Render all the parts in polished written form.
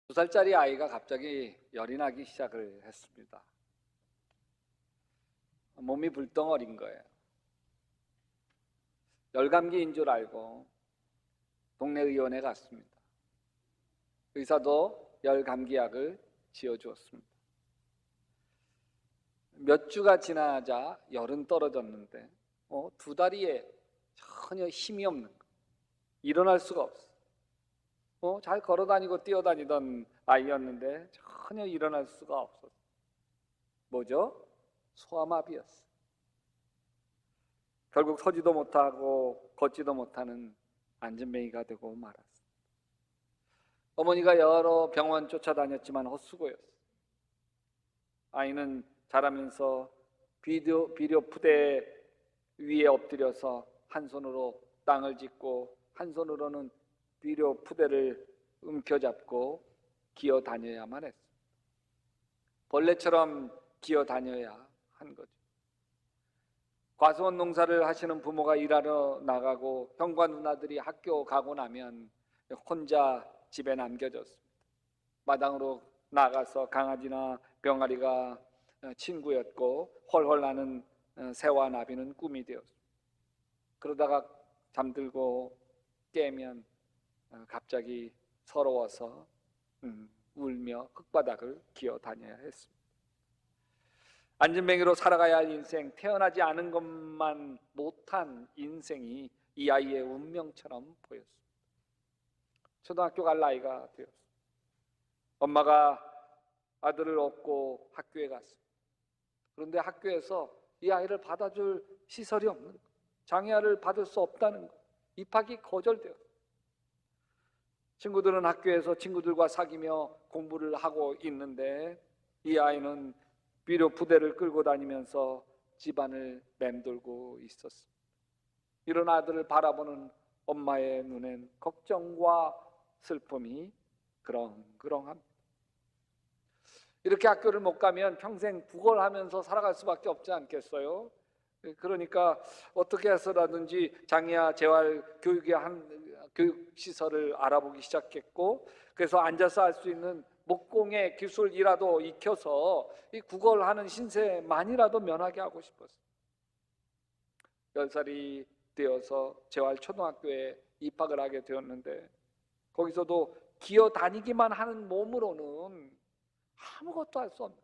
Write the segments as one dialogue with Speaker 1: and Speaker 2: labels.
Speaker 1: 2살짜리 아이가 갑자기 열이 나기 시작을 했습니다. 몸이 불덩어린 거예요. 열감기인 줄 알고 동네 의원에 갔습니다. 의사도 열감기약을 지어주었습니다. 몇 주가 지나자 열은 떨어졌는데 2다리에 전혀 힘이 없는 거예요. 일어날 수가 없어요. 잘 걸어다니고 뛰어다니던 아이였는데 전혀 일어날 수가 없었어요. 뭐죠? 소아마비였어요. 결국 서지도 못하고 걷지도 못하는 안진뱅이가 되고 말았어요. 어머니가 여러 병원 쫓아다녔지만 헛수고였어요. 아이는 자라면서 비료 푸대 위에 엎드려서 한 손으로 땅을 짚고 한 손으로는 비료 푸대를 움켜잡고 기어 다녀야만 했어요. 벌레처럼 기어 다녀야 한 거죠. 과수원 농사를 하시는 부모가 일하러 나가고 형과 누나들이 학교 가고 나면 혼자 집에 남겨졌습니다. 마당으로 나가서 강아지나 병아리가 친구였고 헐헐 나는 새와 나비는 꿈이 되었습니다. 그러다가 잠들고 깨면 갑자기 서러워서 울며 흙바닥을 기어 다녀야 했습니다. 안진뱅이로 살아가야 할 인생, 태어나지 않은 것만 못한 인생이 이 아이의 운명처럼 보였습니다. 초등학교 갈 나이가 되었습니다. 엄마가 아들을 업고 학교에 갔습니다. 그런데 학교에서 이 아이를 받아줄 시설이 없는 거예요. 장애아를 받을 수 없다는 거예요. 입학이 거절되었어요. 친구들은 학교에서 친구들과 사귀며 공부를 하고 있는데 이 아이는 비료 부대를 끌고 다니면서 집안을 맴돌고 있었습니다. 이런 아들을 바라보는 엄마의 눈엔 걱정과 슬픔이 그렁그렁합니다. 이렇게 학교를 못 가면 평생 구걸하면서 살아갈 수밖에 없지 않겠어요? 그러니까 어떻게 해서라든지 장애아 재활 교육의 교육 시설을 알아보기 시작했고, 그래서 앉아서 할 수 있는 목공의 기술이라도 익혀서 이 구걸하는 신세만이라도 면하게 하고 싶었어요. 10살이 되어서 재활초등학교에 입학을 하게 되었는데 거기서도 기어 다니기만 하는 몸으로는 아무것도 할 수 없는,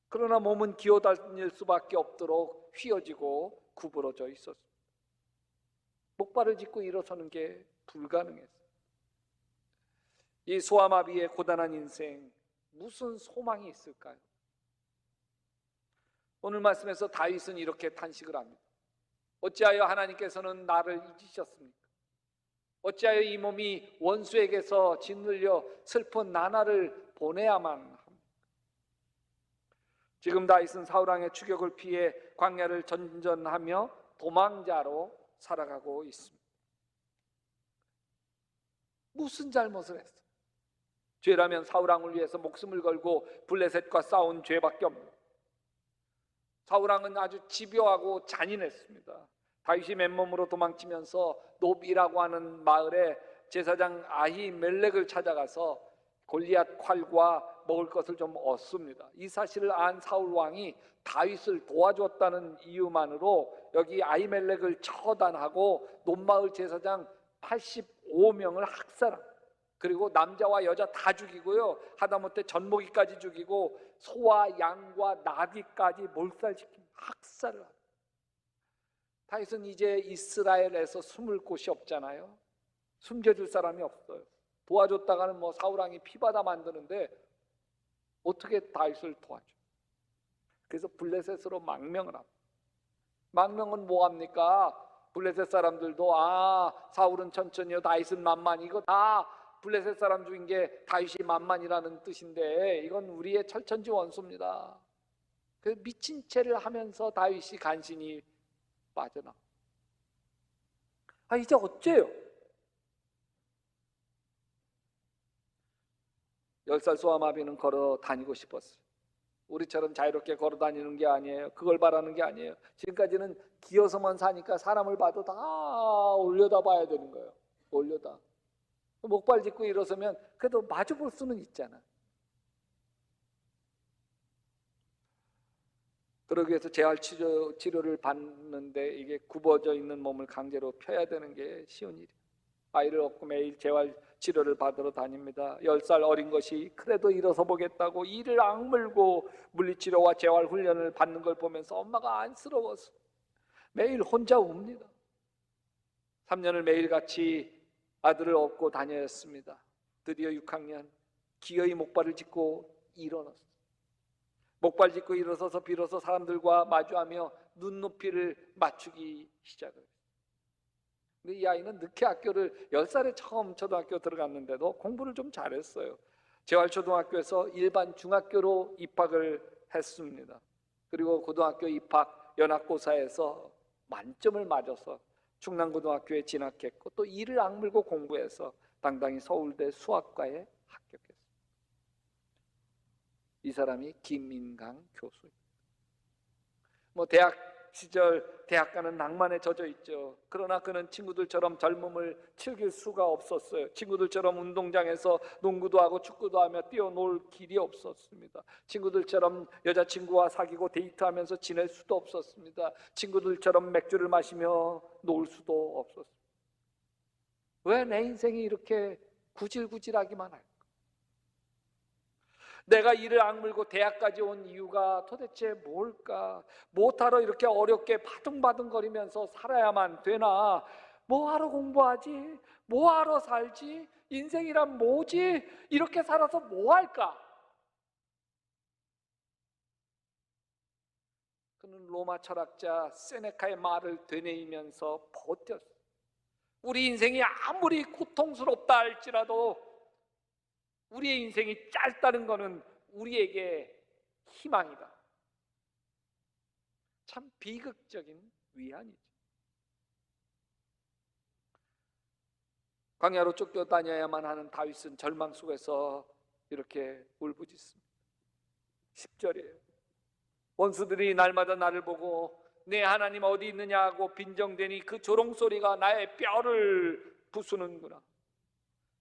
Speaker 1: 그러나 몸은 기어 다닐 수밖에 없도록 휘어지고 구부러져 있었습니다. 목발을 짚고 일어서는 게 불가능했어요. 이 소아마비의 고단한 인생, 무슨 소망이 있을까요? 오늘 말씀에서 다윗은 이렇게 탄식을 합니다. 어찌하여 하나님께서는 나를 잊으셨습니까? 어찌하여 이 몸이 원수에게서 짓눌려 슬픈 나날을 보내야만 합니까? 지금 다윗은 사울왕의 추격을 피해 광야를 전전하며 도망자로 살아가고 있습니다. 무슨 잘못을 했어요? 죄라면 사울왕을 위해서 목숨을 걸고 블레셋과 싸운 죄밖에 없습니다. 사울왕은 아주 집요하고 잔인했습니다. 다윗이 맨몸으로 도망치면서 노비라고 하는 마을에 제사장 아히멜렉을 찾아가서 골리앗 칼과 먹을 것을 좀 얻습니다. 이 사실을 안 사울왕이 다윗을 도와줬다는 이유만으로 여기 아히멜렉을 처단하고 논마을 제사장 85명을 학살합니다. 그리고 남자와 여자 다 죽이고요, 하다못해 젖먹이까지 죽이고 소와 양과 나귀까지 몰살시킵니다. 학살을 합니다. 다윗은 이제 이스라엘에서 숨을 곳이 없잖아요. 숨겨줄 사람이 없어요. 도와줬다가는 사울왕이 피바다 만드는데 어떻게 다윗을 도와줘? 그래서 블레셋으로 망명을 합니다. 망명은 뭐합니까? 블레셋 사람들도 사울은 천천히요 다윗은 만만히, 이거 다 블레셋 사람 중인 게 다윗이 만만이라는 뜻인데 이건 우리의 철천지 원수입니다. 그 미친 채를 하면서 다윗이 간신히 빠져나와. 이제 어째요? 10살 소아마비는 걸어 다니고 싶었어요. 우리처럼 자유롭게 걸어 다니는 게 아니에요. 그걸 바라는 게 아니에요. 지금까지는 기어서만 사니까 사람을 봐도 다 올려다 봐야 되는 거예요. 올려다. 목발 짚고 일어서면 그래도 마주 볼 수는 있잖아. 그러기 위해서 재활치료를 받는데 이게 굽어져 있는 몸을 강제로 펴야 되는 게 쉬운 일이에요. 아이를 얻고 매일 재활치료를 받으러 다닙니다. 10살 어린 것이 그래도 일어서 보겠다고 이를 악물고 물리치료와 재활훈련을 받는 걸 보면서 엄마가 안쓰러워서 매일 혼자 웁니다. 3년을 매일같이 아들을 업고 다녔습니다. 드디어 6학년 기어이 목발을 짚고 일어났어요. 목발 짚고 일어서서 비로소 사람들과 마주하며 눈높이를 맞추기 시작을. 근데 이 아이는 늦게 학교를 10살에 처음 초등학교 들어갔는데도 공부를 좀 잘했어요. 재활초등학교에서 일반 중학교로 입학을 했습니다. 그리고 고등학교 입학 연합고사에서 만점을 맞아서 충남고등학교에 진학했고 또 이를 악물고 공부해서 당당히 서울대 수학과에 합격했습니다. 이 사람이 김민강 교수입니다. 대학 시절 대학가는 낭만에 젖어 있죠. 그러나 그는 친구들처럼 젊음을 즐길 수가 없었어요. 친구들처럼 운동장에서 농구도 하고 축구도 하며 뛰어놀 길이 없었습니다. 친구들처럼 여자친구와 사귀고 데이트하면서 지낼 수도 없었습니다. 친구들처럼 맥주를 마시며 놀 수도 없었습니다. 왜 내 인생이 이렇게 구질구질하기만 할까? 내가 이를 악물고 대학까지 온 이유가 도대체 뭘까? 못하러 이렇게 어렵게 바둥바둥거리면서 살아야만 되나? 뭐하러 공부하지? 뭐하러 살지? 인생이란 뭐지? 이렇게 살아서 뭐할까? 그는 로마 철학자 세네카의 말을 되뇌이면서 버텼어요. 우리 인생이 아무리 고통스럽다 할지라도 우리의 인생이 짧다는 것은 우리에게 희망이다. 참 비극적인 위안이죠. 광야로 쫓겨다녀야만 하는 다윗은 절망 속에서 이렇게 울부짖습니다. 10절이에요. 원수들이 날마다 나를 보고 내 하나님 어디 있느냐 하고 빈정대니 그 조롱소리가 나의 뼈를 부수는구나.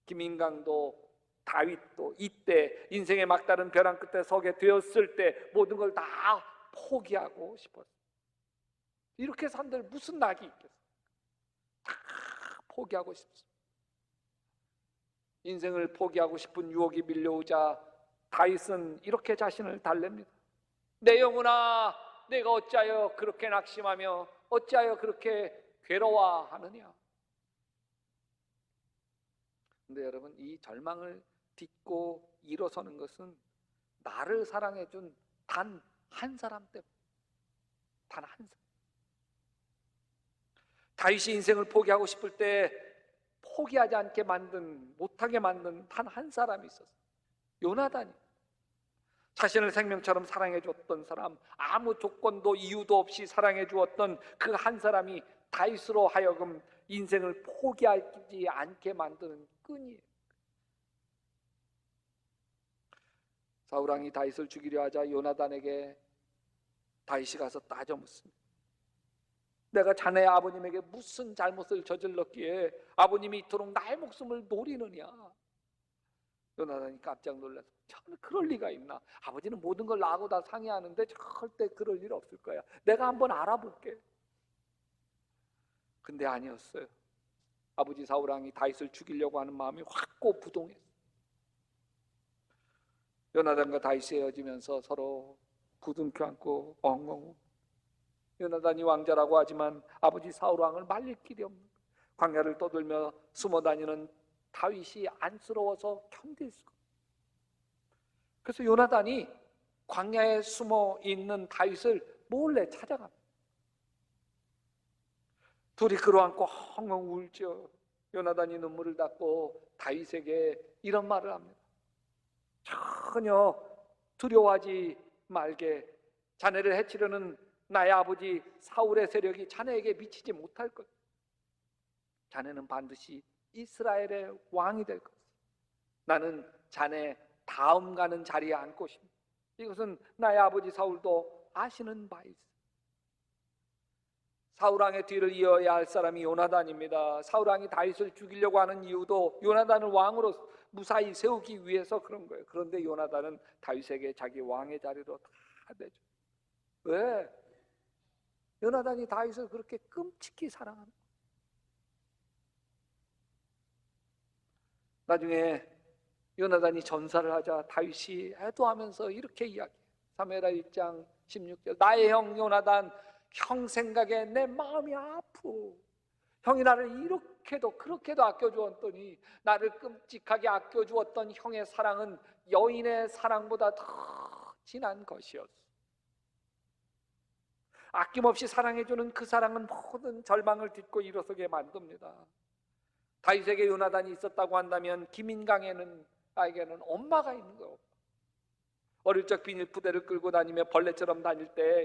Speaker 1: 김인강도 다윗도 이때 인생의 막다른 벼랑 끝에 서게 되었을 때 모든 걸 다 포기하고 싶었어요. 이렇게 산들 무슨 낙이 있겠어요? 다 포기하고 싶습니다. 인생을 포기하고 싶은 유혹이 밀려오자 다윗은 이렇게 자신을 달랩니다. 내 영혼아, 내가 어찌하여 그렇게 낙심하며 어찌하여 그렇게 괴로워하느냐. 근데 여러분, 이 절망을 딛고 일어서는 것은 나를 사랑해준 단 한 사람 때문에, 단 한 사람. 다윗이 인생을 포기하고 싶을 때 포기하지 않게 만든, 못하게 만든 단 한 사람이 있었어요. 요나단이. 자신을 생명처럼 사랑해줬던 사람, 아무 조건도 이유도 없이 사랑해주었던 그 한 사람이 다윗으로 하여금 인생을 포기하지 않게 만드는 끈이에요. 사울왕이 다윗을 죽이려 하자 요나단에게 다윗이 가서 따져 묻습니다. 내가 자네 아버님에게 무슨 잘못을 저질렀기에 아버님이 이토록 나의 목숨을 노리느냐. 요나단이 깜짝 놀라서 저는 그럴 리가 있나. 아버지는 모든 걸 나하고 다 상의하는데 절대 그럴 일 없을 거야. 내가 한번 알아볼게. 근데 아니었어요. 아버지 사울왕이 다윗을 죽이려고 하는 마음이 확고부동했어요. 요나단과 다윗이 헤어지면서 서로 부둥켜 안고 엉엉. 요나단이 왕자라고 하지만 아버지 사울왕을 말릴 길이 없는 거예요. 광야를 떠돌며 숨어 다니는 다윗이 안쓰러워서 견딜 수가 없어요. 그래서 요나단이 광야에 숨어 있는 다윗을 몰래 찾아갑니다. 둘이 끌어안고 엉엉 울죠. 요나단이 눈물을 닦고 다윗에게 이런 말을 합니다. 전혀 두려워하지 말게. 자네를 해치려는 나의 아버지 사울의 세력이 자네에게 미치지 못할 것. 자네는 반드시 이스라엘의 왕이 될 것. 나는 자네 다음 가는 자리에 앉고 싶습니다. 이것은 나의 아버지 사울도 아시는 바 있습니다. 사울왕의 뒤를 이어야 할 사람이 요나단입니다. 사울왕이 다윗을 죽이려고 하는 이유도 요나단을 왕으로 무사히 세우기 위해서 그런 거예요. 그런데 요나단은 다윗에게 자기 왕의 자리로 다 내줘. 왜? 요나단이 다윗을 그렇게 끔찍히 사랑하는 거예요. 나중에 요나단이 전사를 하자 다윗이 애도하면서 이렇게 이야기해요. 사무엘하 1장 16절, 나의 형 요나단, 형 생각에 내 마음이 아프. 형이 나를 이렇게도 그렇게도 아껴주었더니 나를 끔찍하게 아껴주었던 형의 사랑은 여인의 사랑보다 더 진한 것이었어. 아낌없이 사랑해주는 그 사랑은 모든 절망을 딛고 일어서게 만듭니다. 다윗에게 요나단이 있었다고 한다면 김인강에게는 엄마가 있는 거예요. 어릴 적 비닐 부대를 끌고 다니며 벌레처럼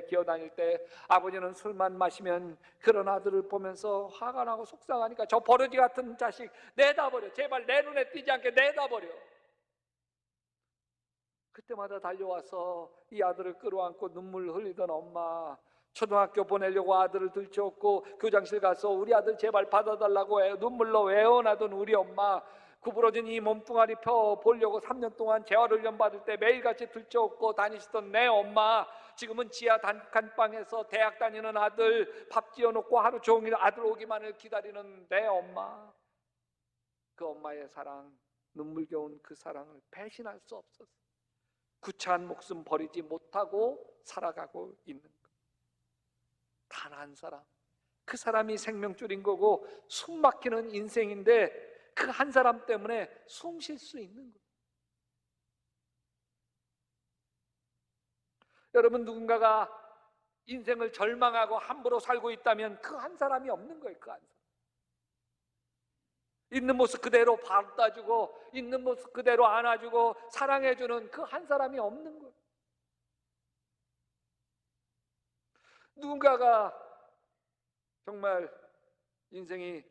Speaker 1: 기어 다닐 때 아버지는 술만 마시면 그런 아들을 보면서 화가 나고 속상하니까 저 버러지 같은 자식 내다 버려, 제발 내 눈에 띄지 않게 내다 버려. 그때마다 달려와서 이 아들을 끌어안고 눈물 흘리던 엄마, 초등학교 보내려고 아들을 들쳐업고 교장실 가서 우리 아들 제발 받아달라고 눈물로 외원하던 우리 엄마, 구부러진 이 몸뚱아리 펴 보려고 3년 동안 재활훈련 받을 때 매일같이 들쳐업고 다니시던 내 엄마, 지금은 지하 단칸방에서 대학 다니는 아들 밥 지어놓고 하루 종일 아들 오기만을 기다리는 내 엄마, 그 엄마의 사랑, 눈물겨운 그 사랑을 배신할 수 없었어. 구차한 목숨 버리지 못하고 살아가고 있는 것. 단 한 사람, 그 사람이 생명줄인 거고 숨 막히는 인생인데 그 한 사람 때문에 숨 쉴 수 있는 거예요. 여러분, 누군가가 인생을 절망하고 함부로 살고 있다면 그 한 사람이 없는 거예요. 그 한 사람. 있는 모습 그대로 받아주고 있는 모습 그대로 안아주고 사랑해주는 그 한 사람이 없는 거예요. 누군가가 정말 인생이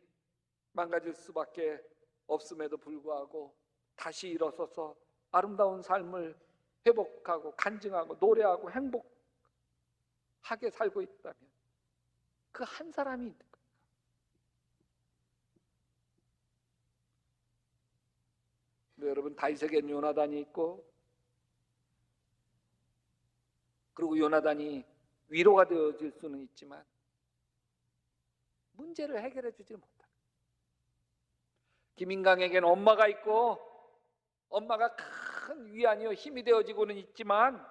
Speaker 1: 망가질 수밖에 없음에도 불구하고 다시 일어서서 아름다운 삶을 회복하고 간증하고 노래하고 행복하게 살고 있다면 그 한 사람이 있는 거예요. 근데 여러분, 다윗에겐 요나단이 있고, 그리고 요나단이 위로가 되어질 수는 있지만 문제를 해결해 주지 못합니다. 김인강에게는 엄마가 있고 엄마가 큰 위안이요 힘이 되어지고는 있지만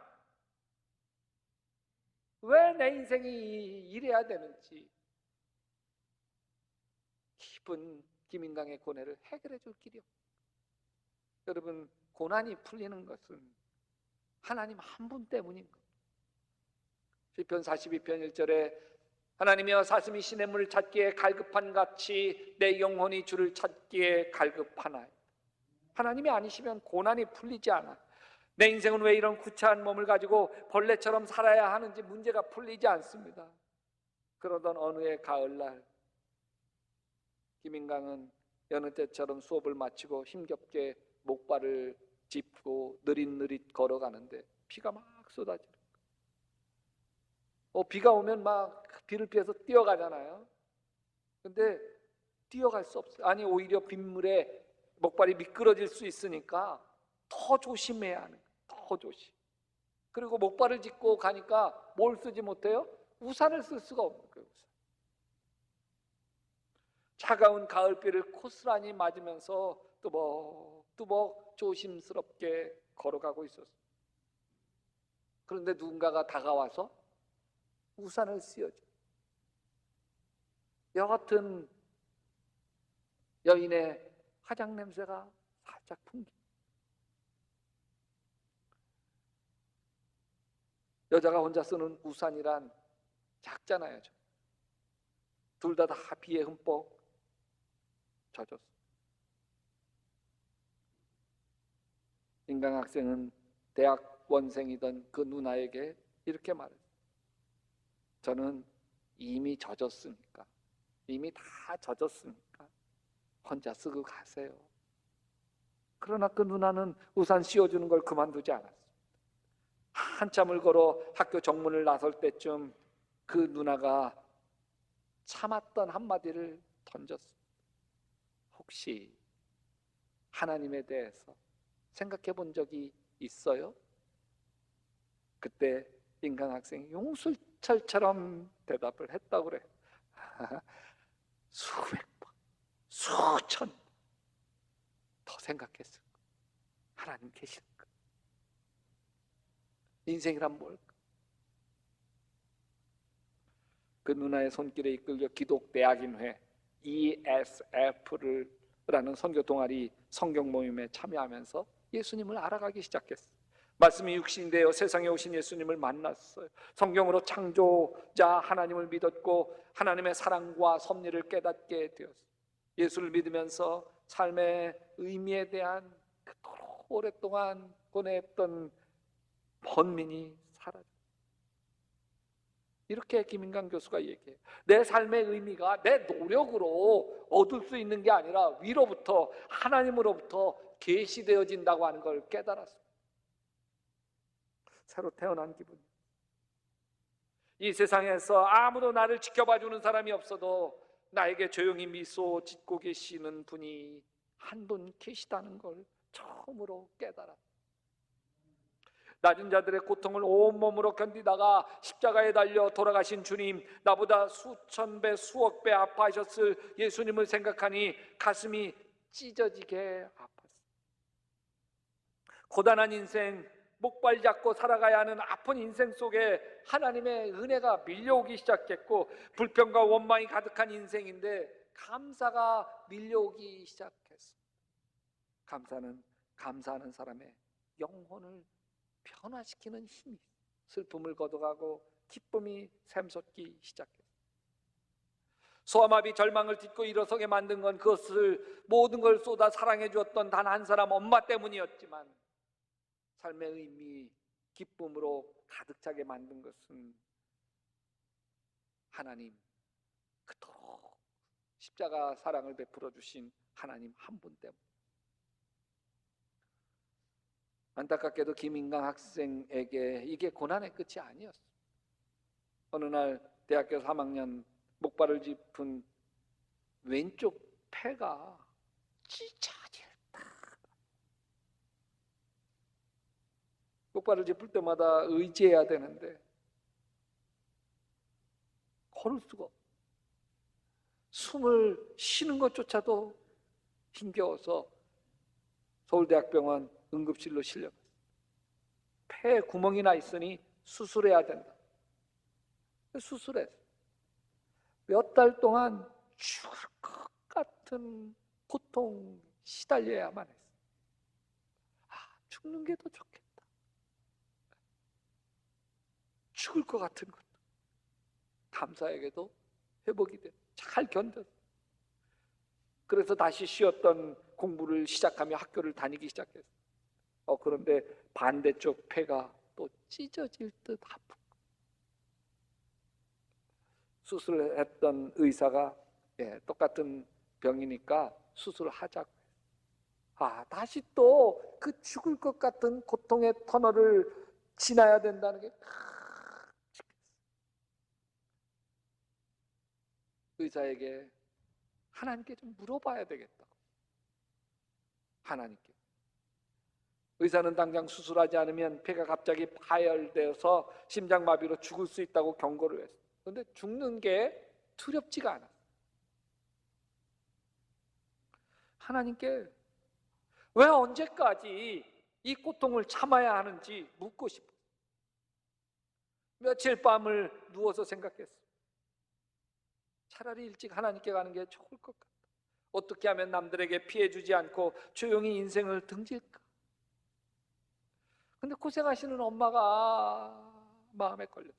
Speaker 1: 왜 내 인생이 이래야 되는지 깊은 김인강의 고뇌를 해결해 줄 길이 없어요. 여러분, 고난이 풀리는 것은 하나님 한 분 때문인 거예요. 시편 42편 1절에 하나님이여, 사슴이 시냇물을 찾기에 갈급한 같이 내 영혼이 주를 찾기에 갈급하나이다. 하나님이 아니시면 고난이 풀리지 않아. 내 인생은 왜 이런 구차한 몸을 가지고 벌레처럼 살아야 하는지 문제가 풀리지 않습니다. 그러던 어느 해 가을날, 김인강은 여느 때처럼 수업을 마치고 힘겹게 목발을 짚고 느릿느릿 걸어가는데 비가 막 쏟아지는 거예요. 비가 오면 막 비를 피해서 뛰어가잖아요. 근데 뛰어갈 수 없어요. 아니, 오히려 빗물에 목발이 미끄러질 수 있으니까 더 조심해야 하는 거예요. 더 조심. 그리고 목발을 짚고 가니까 뭘 쓰지 못해요? 우산을 쓸 수가 없는 거예요. 우산. 차가운 가을비를 고스란히 맞으면서 뚜벅뚜벅 조심스럽게 걸어가고 있었어요. 그런데 누군가가 다가와서 우산을 씌워줘. 여하튼 여인의 화장 냄새가 살짝 풍기. 여자가 혼자 쓰는 우산이란 작잖아요. 둘 다 비에 흠뻑 젖었어. 인강 학생은 대학원생이던 그 누나에게 이렇게 말했어요. 저는 이미 젖었으니까, 이미 다 젖었으니까 혼자 쓰고 가세요. 그러나 그 누나는 우산 씌워주는 걸 그만두지 않았어요. 한참을 걸어 학교 정문을 나설 때쯤 그 누나가 참았던 한마디를 던졌습니다. 혹시 하나님에 대해서 생각해 본 적이 있어요? 그때 인간 학생이 용술철처럼 대답을 했다고 그래. 수백 번, 수천 번 더 생각했을 거. 하나님 계실까? 인생이란 뭘까? 그 누나의 손길에 이끌려 기독대학인회 ESF라는 선교 동아리 성경 모임에 참여하면서 예수님을 알아가기 시작했어요. 말씀이 육신이 되어 세상에 오신 예수님을 만났어요. 성경으로 창조자 하나님을 믿었고 하나님의 사랑과 섭리를 깨닫게 되었어요. 예수를 믿으면서 삶의 의미에 대한 그토록 오랫동안 고뇌했던 번민이 사라졌어요. 이렇게 김인강 교수가 얘기해요. 내 삶의 의미가 내 노력으로 얻을 수 있는 게 아니라 위로부터, 하나님으로부터 계시되어진다고 하는 걸 깨달았습니다. 새로 태어난 기분. 이 세상에서 아무도 나를 지켜봐주는 사람이 없어도 나에게 조용히 미소 짓고 계시는 분이 한 분 계시다는 걸 처음으로 깨달았습니다. 낮은 자들의 고통을 온몸으로 견디다가 십자가에 달려 돌아가신 주님, 나보다 수천 배 수억 배 아파하셨을 예수님을 생각하니 가슴이 찢어지게 아팠습니다. 고단한 인생, 목발 잡고 살아가야 하는 아픈 인생 속에 하나님의 은혜가 밀려오기 시작했고, 불평과 원망이 가득한 인생인데 감사가 밀려오기 시작했습니다. 감사는 감사하는 사람의 영혼을 변화시키는 힘이, 슬픔을 걷어가고 기쁨이 샘솟기 시작했어요. 소아마비 절망을 딛고 일어서게 만든 건 그것을 모든 걸 쏟아 사랑해 주었던 단 한 사람 엄마 때문이었지만, 삶의 의미, 기쁨으로 가득 차게 만든 것은 하나님, 그토록 십자가 사랑을 베풀어 주신 하나님 한 분 때문. 안타깝게도 김인강 학생에게 이게 고난의 끝이 아니었어요. 어느 날 대학교 3학년 목발을 짚은 왼쪽 폐가 찢어졌다. 목발을 짚을 때마다 의지해야 되는데 걸을 수가 없어. 숨을 쉬는 것조차도 힘겨워서 서울대학병원 응급실로 실려갔어요. 폐에 구멍이 나 있으니 수술해야 된다. 수술했어요. 몇 달 동안 죽을 것 같은 고통 시달려야만 했어요. 죽는 게 더 좋겠다. 죽을 것 같은 것도 감사에게도 회복이 돼. 잘 견뎠어요. 그래서 다시 쉬었던 공부를 시작하며 학교를 다니기 시작했어요. 그런데 반대쪽 폐가 또 찢어질 듯 아프고, 수술을 했던 의사가 똑같은 병이니까 수술을 하자고 해요. 다시 또 그 죽을 것 같은 고통의 터널을 지나야 된다는 게 의사에게 하나님께 좀 물어봐야 되겠다고. 하나님께. 의사는 당장 수술하지 않으면 폐가 갑자기 파열되어서 심장마비로 죽을 수 있다고 경고를 했어요. 그런데 죽는 게 두렵지가 않아요. 하나님께 왜 언제까지 이 고통을 참아야 하는지 묻고 싶어요. 며칠 밤을 누워서 생각했어요. 차라리 일찍 하나님께 가는 게 좋을 것 같다. 어떻게 하면 남들에게 피해 주지 않고 조용히 인생을 등질까? 근데 고생하시는 엄마가 마음에 걸렸어요.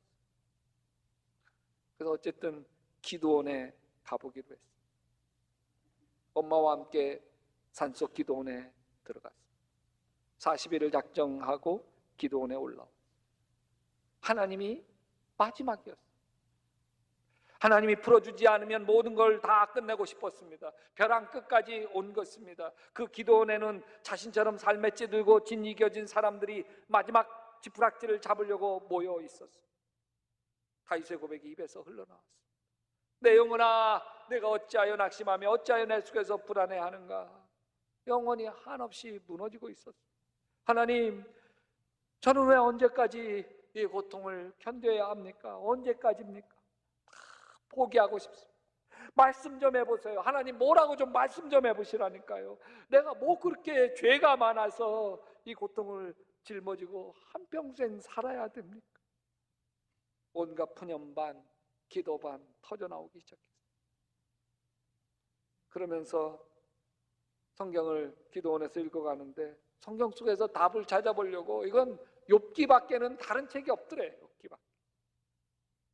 Speaker 1: 그래서 어쨌든 기도원에 가보기로 했어요. 엄마와 함께 산속 기도원에 들어갔어요. 40일을 작정하고 기도원에 올라왔어요. 하나님이 마지막이었어요. 하나님이 풀어주지 않으면 모든 걸 다 끝내고 싶었습니다. 벼랑 끝까지 온 것입니다. 그 기도원에는 자신처럼 삶에 찌들고 짓이겨진 사람들이 마지막 지푸락지를 잡으려고 모여 있었어요. 다윗의 고백이 입에서 흘러나왔어요. 내 영혼아, 내가 어찌하여 낙심하며 어찌하여 내 속에서 불안해하는가? 영혼이 한없이 무너지고 있었어요. 하나님, 저는 왜 언제까지 이 고통을 견뎌야 합니까? 언제까지입니까? 포기하고 싶습니다. 말씀 좀 해보세요. 하나님, 뭐라고 좀 말씀 좀 해보시라니까요. 내가 뭐 그렇게 죄가 많아서 이 고통을 짊어지고 한평생 살아야 됩니까? 온갖 푸념 반, 기도 반 터져나오기 시작했어요. 그러면서 성경을 기도원에서 읽어가는데 성경 속에서 답을 찾아보려고, 이건 욥기밖에는 다른 책이 없더래. 욥기밖에.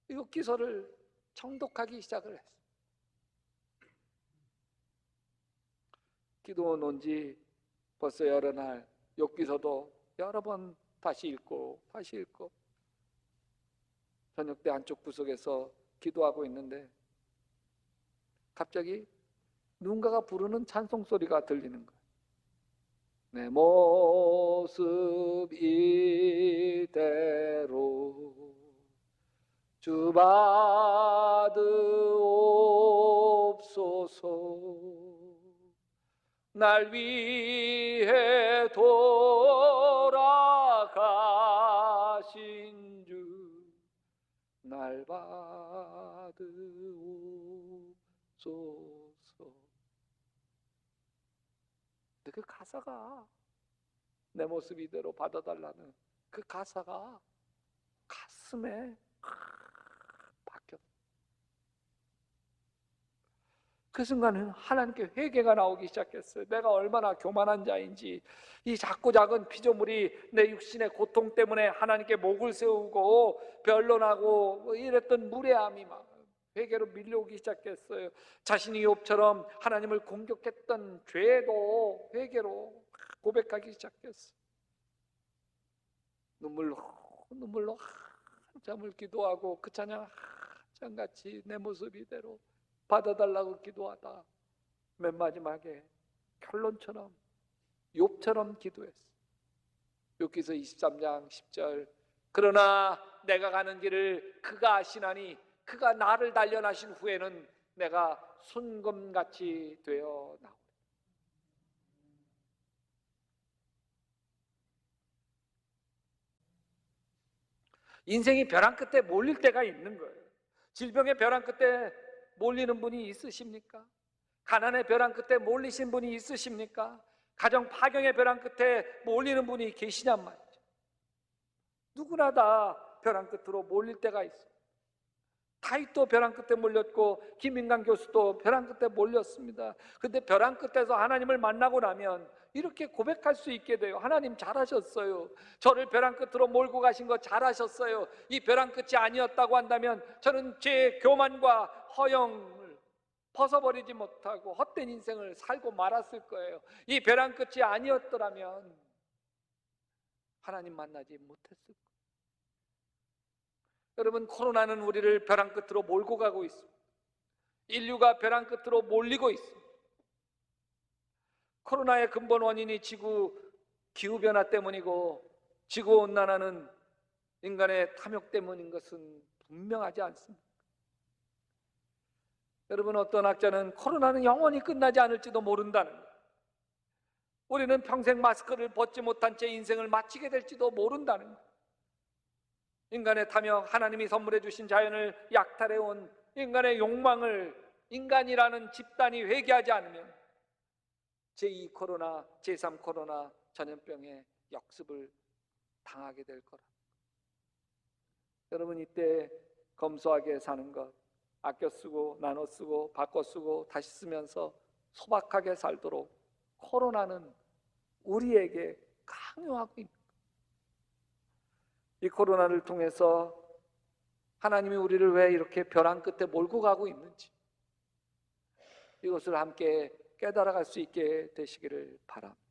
Speaker 1: 이 욥기서를 정독하기 시작을 했어요. 기도원 온 지 벌써 여러 날, 욥기서도 여러 번 다시 읽고 다시 읽고 저녁 때 한쪽 구석에서 기도하고 있는데 갑자기 누군가가 부르는 찬송 소리가 들리는 거예요. 내 모습 이대로 주 받으옵소서. 날 위해 돌아가신 주 날 받으옵소서. 근데 그 가사가, 내 모습 이대로 받아달라는 그 가사가 가슴에 박혔어요. 그 순간은 하나님께 회개가 나오기 시작했어요. 내가 얼마나 교만한 자인지, 이 작고 작은 피조물이 내 육신의 고통 때문에 하나님께 목을 세우고 변론하고 이랬던 무례함이 막 회개로 밀려오기 시작했어요. 자신이 욥처럼 하나님을 공격했던 죄도 회개로 고백하기 시작했어요. 눈물로 한참을 기도하고 그 찬양 한참같이 내 모습 이대로 받아달라고 기도하다 맨 마지막에 결론처럼 욥처럼 기도했어. 욥기서 23장 10절, 그러나 내가 가는 길을 그가 아시나니 그가 나를 단련하신 후에는 내가 순금같이 되어 나오리라. 인생이 벼랑 끝에 몰릴 때가 있는 거예요. 질병의 벼랑 끝에 몰리는 분이 있으십니까? 가난의 벼랑 끝에 몰리신 분이 있으십니까? 가정 파경의 벼랑 끝에 몰리는 분이 계시냔 말이죠. 누구나 다 벼랑 끝으로 몰릴 때가 있어요. 다윗도 벼랑 끝에 몰렸고 김인강 교수도 벼랑 끝에 몰렸습니다. 근데 벼랑 끝에서 하나님을 만나고 나면 이렇게 고백할 수 있게 돼요. 하나님 잘하셨어요. 저를 벼랑 끝으로 몰고 가신 거 잘하셨어요. 이 벼랑 끝이 아니었다고 한다면 저는 제 교만과 허영을 벗어버리지 못하고 헛된 인생을 살고 말았을 거예요. 이 벼랑 끝이 아니었더라면 하나님 만나지 못했을 거예요. 여러분, 코로나는 우리를 벼랑 끝으로 몰고 가고 있습니다. 인류가 벼랑 끝으로 몰리고 있습니다. 코로나의 근본 원인이 지구 기후변화 때문이고 지구온난화는 인간의 탐욕 때문인 것은 분명하지 않습니다. 여러분, 어떤 학자는 코로나는 영원히 끝나지 않을지도 모른다는 거예요. 우리는 평생 마스크를 벗지 못한 채 인생을 마치게 될지도 모른다는 거예요. 인간의 탐욕, 하나님이 선물해 주신 자연을 약탈해온 인간의 욕망을 인간이라는 집단이 회개하지 않으면 제2 코로나, 제3 코로나 전염병의 역습을 당하게 될 거라. 여러분, 이때 검소하게 사는 것, 아껴 쓰고 나눠 쓰고 바꿔 쓰고 다시 쓰면서 소박하게 살도록 코로나는 우리에게 강요하고 있는 거예요. 이 코로나를 통해서 하나님이 우리를 왜 이렇게 벼랑 끝에 몰고 가고 있는지, 이것을 함께 깨달아갈 수 있게 되시기를 바랍니다.